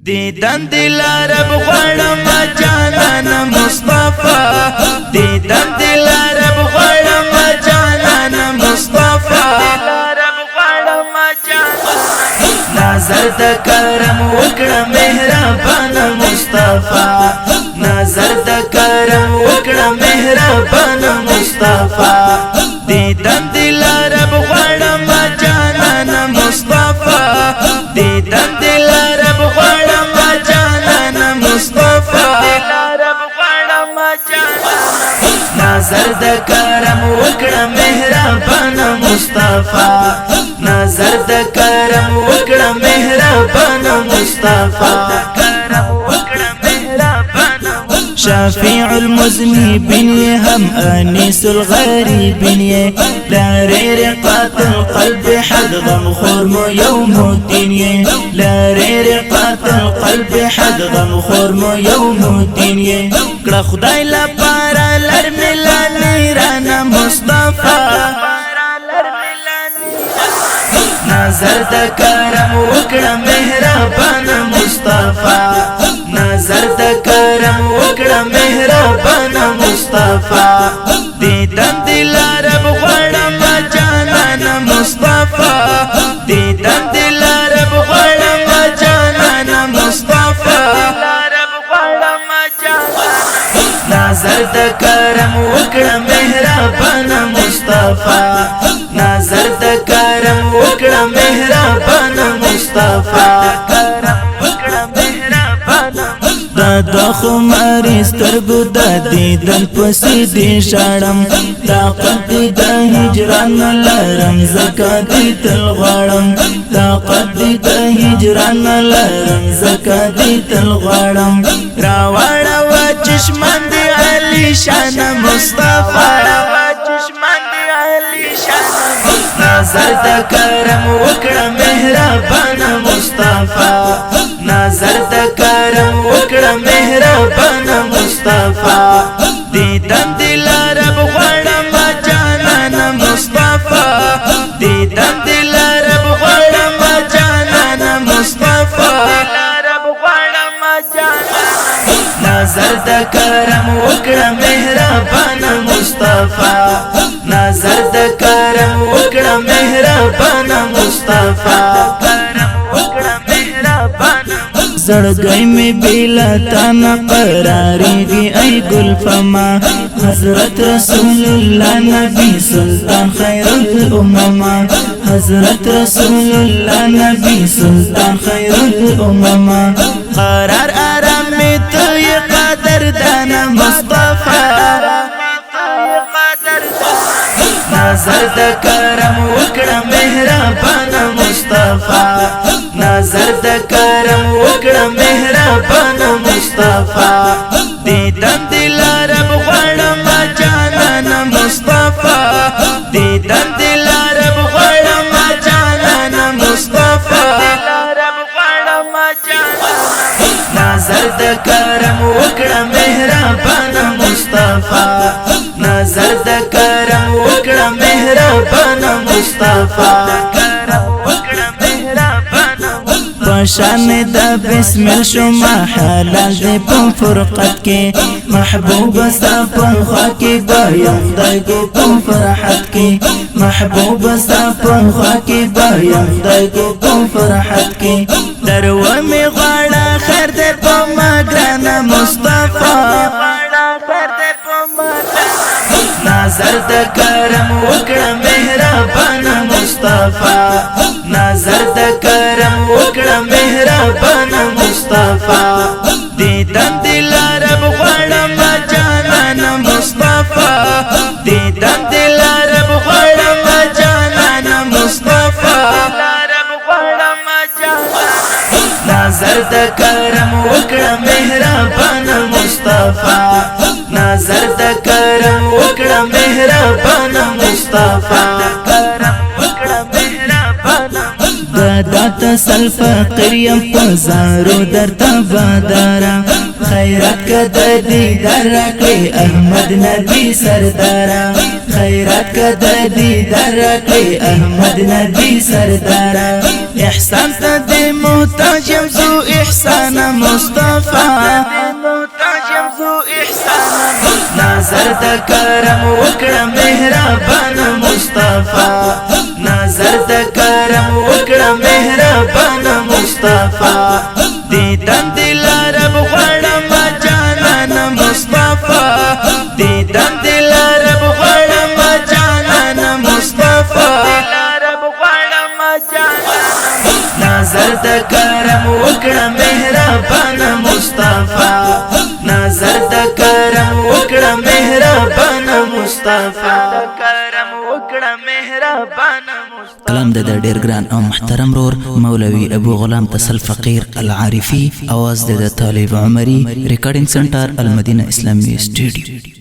دیدن دل عرب غړم جانان مصطفی دیدن دل عرب غړم جانان مصطفی نظر د کرم وکړه مهربان مصطفی نظر د کرم وکړه مهربان مصطفی دیدن دل عرب غړم جانان مصطفی دیدن دل عرب غړم جانان مصطفی نظر د کرم وکړه مهربان مصطفی نظر د کرم وکړه مهربان مصطفی شافع المذنبين هم انيس الغريبين لا رقات القلب حد غم خرم يوم الدين لا رقات القلب حد غم خرم يوم الدين کړه خدای لپاره لر ملاني رانا مصطفی نظر د کرم وکړه مهربان مصطفی نظر د کرم وکړه مهربان مصطفی دیدن دل عرب غړم جانان مصطفی دیدن دل عرب غړم جانان مصطفی نظر د کرم وکړه مهربان مصطفی نظر د کرم وکړه مهربان مصطفی دا خماری سترګو د دیدن پسې دې شړم طاقت د هجران لرم زکات تل غړم طاقت د هجران لرم زکات تل غړم راوړا و چشمن دی علی شان مصطفی نظر د کرم وکړه مهربان مصطفی نظر د کرم وکړه مهربان مصطفی دیدن دل عرب غړم جانان مصطفی دیدن دل عرب غړم جانان مصطفی نظر د کرم وکړه مهربان مصطفی نظر د کرم وکړه مهربان مصطفی زړګی می بیلا تانا قراریږي ای ګل فما حضرت رسول الله نبی سلطان خیر الامم حضرت رسول الله نبی سلطان خیر الامم قرار آرام می تو قدر دانا مصطفی نظر د کرم وکړه مهربان مصطفی نظر د کرم وکړه مهربان مصطفی دیدن دل عرب غړم جانان مصطفی دیدن دل عرب غړم جانان مصطفی نظر د کرم وکړه مهربان مصطفی نظر د کرم وکړه مهربان مصطفی پشان د بسمل شما حلال دی په فرقت کې محبوب ستا په خوا کې بایم دایګو په فرحت کې محبوب ستا په خوا کې بایم دایګو په فرحت کې درو می غاړه خیر دې په ما ګران مصطفی نظر د کرم وکړه مهربان مصطفی نظر د کرم وکړه مهربان مصطفی دیدن دل عرب غړم جانان مصطفی دیدن دل عرب غړم جانان مصطفی نظر د کرم وکړه مهربان مصطفی نظر د کرم وکړه مهربان مصطفی دا تسل فقیر یم پزارو در تبادارا خیرات کد دیدار کړی احمد نبی سردارا خیرات کد دیدار کړی احمد نبی سردارا احسان ته محتاج یم زو احسان مصطفى محتاج ذو احسان نظر د کرم وکړه مهربان مصطفى نظر د کرم وکړه مهربان مصطفى دیدن دلارب غړم جانان مصطفى دیدن دلارب غړم جانان مصطفى نظر د کرم وکړه مهربان مصطفى نظر د کرم وکړه مهربان مصطفى کرم وکړه مهربان کلام د ډیر ګران او محترم رور مولوی ابو غلام تسل فقیر العارفی، आवाज د طالب عمری، ریکارډینګ سنټر المدینه اسلامی سټوډیو.